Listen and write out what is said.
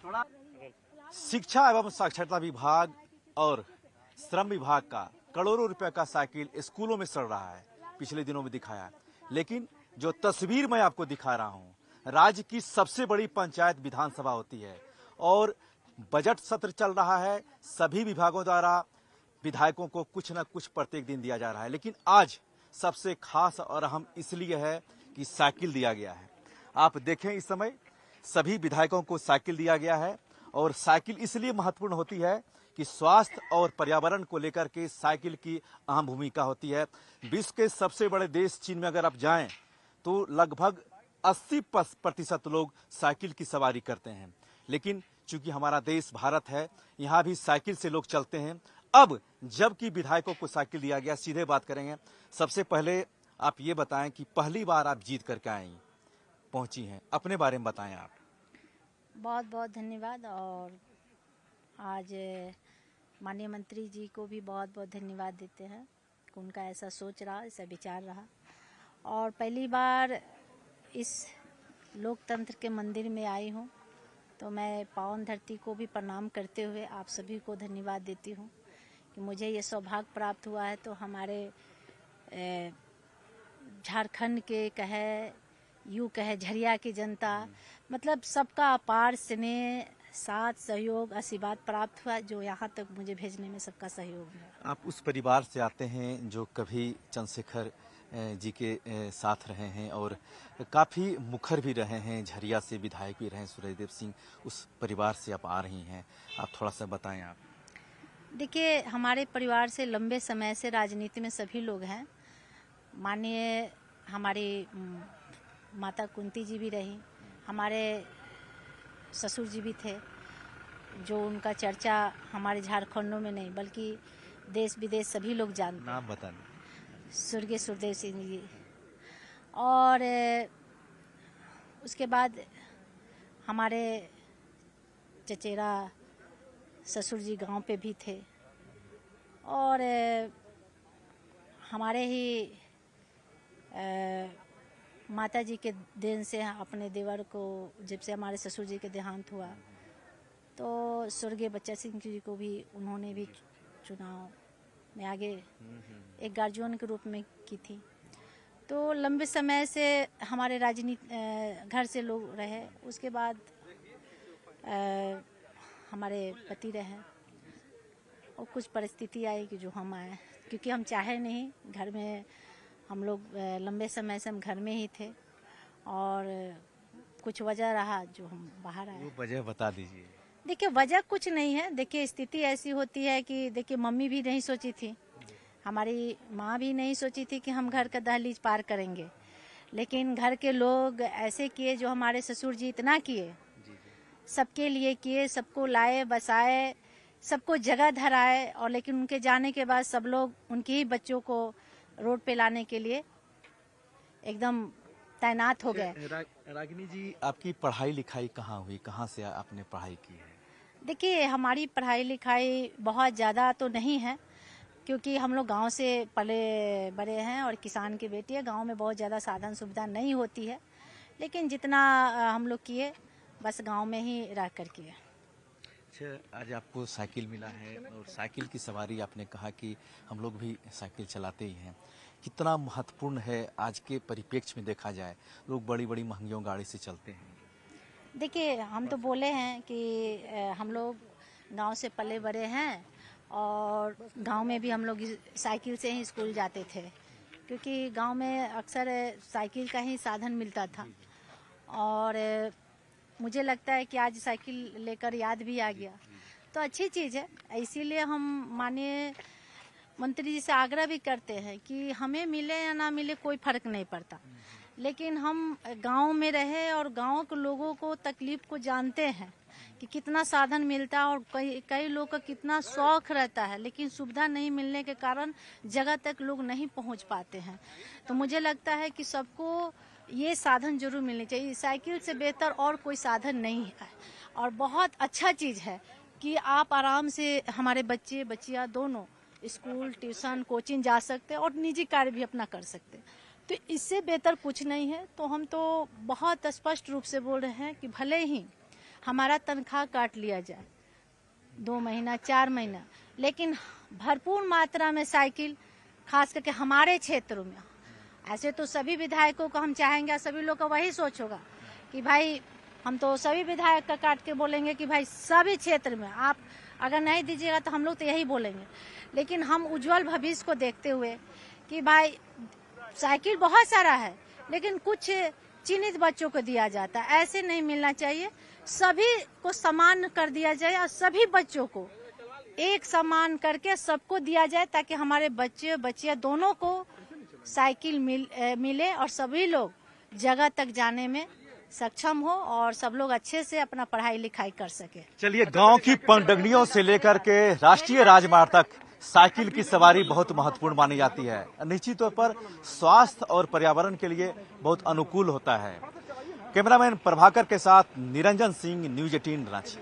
शिक्षा एवं साक्षरता विभाग और श्रम विभाग का करोड़ों रुपए का साइकिल स्कूलों में सड़ रहा है, पिछले दिनों में दिखाया। लेकिन जो तस्वीर मैं आपको दिखा रहा हूं, राज्य की सबसे बड़ी पंचायत विधानसभा होती है और बजट सत्र चल रहा है। सभी विभागों द्वारा विधायकों को कुछ न कुछ प्रत्येक दिन दिया जा रहा है, लेकिन आज सबसे खास और अहम इसलिए है कि साइकिल दिया गया है। आप देखें, इस समय सभी विधायकों को साइकिल दिया गया है और साइकिल इसलिए महत्वपूर्ण होती है कि स्वास्थ्य और पर्यावरण को लेकर के साइकिल की अहम भूमिका होती है। विश्व के सबसे बड़े देश चीन में अगर आप जाएं तो लगभग 80% लोग साइकिल की सवारी करते हैं, लेकिन चूंकि हमारा देश भारत है, यहाँ भी साइकिल से लोग चलते हैं। अब जबकि विधायकों को साइकिल दिया गया, सीधे बात करेंगे। सबसे पहले आप ये बताएं कि पहली बार आप जीत करके आई पहुंची हैं, अपने बारे में बताएं आप। बहुत बहुत धन्यवाद। और आज माननीय मंत्री जी को भी बहुत बहुत धन्यवाद देते हैं कि उनका ऐसा सोच रहा, ऐसा विचार रहा। और पहली बार इस लोकतंत्र के मंदिर में आई हूँ, तो मैं पावन धरती को भी प्रणाम करते हुए आप सभी को धन्यवाद देती हूँ कि मुझे ये सौभाग्य प्राप्त हुआ है। तो हमारे झारखंड के यूँ कहे झरिया की जनता, मतलब सबका अपार स्नेह, साथ, सहयोग, आशीर्वाद प्राप्त हुआ, जो यहाँ तक मुझे भेजने में सबका सहयोग है। आप उस परिवार से आते हैं जो कभी चंद्रशेखर जी के साथ रहे हैं और काफ़ी मुखर भी रहे हैं, झरिया से विधायक भी रहे सूर्यदेव सिंह, उस परिवार से आप आ रही हैं, आप थोड़ा सा बताएं आप। देखिए, हमारे परिवार से लंबे समय से राजनीति में सभी लोग हैं। माननीय हमारी माता कुंती जी भी रही, हमारे ससुर जी भी थे, जो उनका चर्चा हमारे झारखंडों में नहीं बल्कि देश विदेश सभी लोग जानते हैं। नाम बताना। स्वर्गीय सूर्यदेव सिंह जी। और उसके बाद हमारे चचेरा ससुर जी गांव पे भी थे। और हमारे ही माता जी के देन से अपने देवर को, जब से हमारे ससुर जी के देहांत हुआ, तो स्वर्गीय बच्चा सिंह जी को भी उन्होंने भी चुनाव में आगे एक गार्जियन के रूप में की थी। तो लंबे समय से हमारे राजनीति घर से लोग रहे। उसके बाद हमारे पति रहे और कुछ परिस्थिति आई कि जो हम आए, क्योंकि हम चाहे नहीं, घर में हम लोग लंबे समय से हम घर में ही थे और कुछ वजह रहा जो हम बाहर आए। वो वजह बता दीजिए। देखिए, वजह कुछ नहीं है। देखिए, स्थिति ऐसी होती है कि देखिए, मम्मी भी नहीं सोची थी, हमारी माँ भी नहीं सोची थी कि हम घर का दहलीज पार करेंगे, लेकिन घर के लोग ऐसे किए, जो हमारे ससुर जी इतना किए, सबके लिए किए, सबको लाए, बसाए, सबको जगह धराए। और लेकिन उनके जाने के बाद सब लोग उनके ही बच्चों को रोड पे लाने के लिए एकदम तैनात हो गए। रागिनी जी, आपकी पढ़ाई लिखाई कहाँ हुई, कहाँ से आपने पढ़ाई की है? देखिए, हमारी पढ़ाई लिखाई बहुत ज़्यादा तो नहीं है, क्योंकि हम लोग गांव से पले बड़े हैं और किसान की बेटी है। गांव में बहुत ज़्यादा साधन सुविधा नहीं होती है, लेकिन जितना हम लोग किए बस गांव में ही रह कर किए। अच्छा, आज आपको साइकिल मिला है और साइकिल की सवारी, आपने कहा कि हम लोग भी साइकिल चलाते ही हैं, कितना महत्वपूर्ण है आज के परिप्रेक्ष्य में देखा जाए, लोग बड़ी बड़ी महंगियों गाड़ी से चलते हैं। देखिए, हम तो बोले हैं कि हम लोग गांव से पले बड़े हैं और गांव में भी हम लोग साइकिल से ही स्कूल जाते थे, क्योंकि गांव में अक्सर साइकिल का ही साधन मिलता था। और मुझे लगता है कि आज साइकिल लेकर याद भी आ गया, तो अच्छी चीज़ है। इसीलिए हम माननीय मंत्री जी से आग्रह भी करते हैं कि हमें मिले या ना मिले कोई फर्क नहीं पड़ता, लेकिन हम गांव में रहे और गांव के लोगों को तकलीफ को जानते हैं कि कितना साधन मिलता है और कई लोग का कितना शौक रहता है, लेकिन सुविधा नहीं मिलने के कारण जगह तक लोग नहीं पहुंच पाते हैं। तो मुझे लगता है कि सबको ये साधन जरूर मिलनी चाहिए। साइकिल से बेहतर और कोई साधन नहीं है और बहुत अच्छा चीज़ है कि आप आराम से, हमारे बच्चे बच्चियाँ दोनों स्कूल, ट्यूशन, कोचिंग जा सकते हैं और निजी कार्य भी अपना कर सकते हैं। तो इससे बेहतर कुछ नहीं है। तो हम तो बहुत स्पष्ट रूप से बोल रहे हैं कि भले ही हमारा तनख्वाह काट लिया जाए 2 महीना 4 महीना, लेकिन भरपूर मात्रा में साइकिल खास करके हमारे क्षेत्रों में। ऐसे तो सभी विधायकों को हम चाहेंगे, सभी लोग का वही सोच होगा कि भाई हम तो सभी विधायक का काट के बोलेंगे कि भाई सभी क्षेत्र में आप अगर नहीं दीजिएगा तो हम लोग तो यही बोलेंगे। लेकिन हम उज्जवल भविष्य को देखते हुए कि भाई साइकिल बहुत सारा है, लेकिन कुछ चिन्हित बच्चों को दिया जाता है, ऐसे नहीं मिलना चाहिए। सभी को समान कर दिया जाए और सभी बच्चों को एक समान करके सबको दिया जाए, ताकि हमारे बच्चे बच्चियां दोनों को साइकिल मिले और सभी लोग जगह तक जाने में सक्षम हो और सब लोग अच्छे से अपना पढ़ाई लिखाई कर सके। चलिए, गांव की पगडंडियों से लेकर के राष्ट्रीय राजमार्ग तक साइकिल की सवारी बहुत महत्वपूर्ण मानी जाती है। निश्चित तौर पर स्वास्थ्य और पर्यावरण के लिए बहुत अनुकूल होता है। कैमरामैन प्रभाकर के साथ निरंजन सिंह, न्यूज 18 रांची।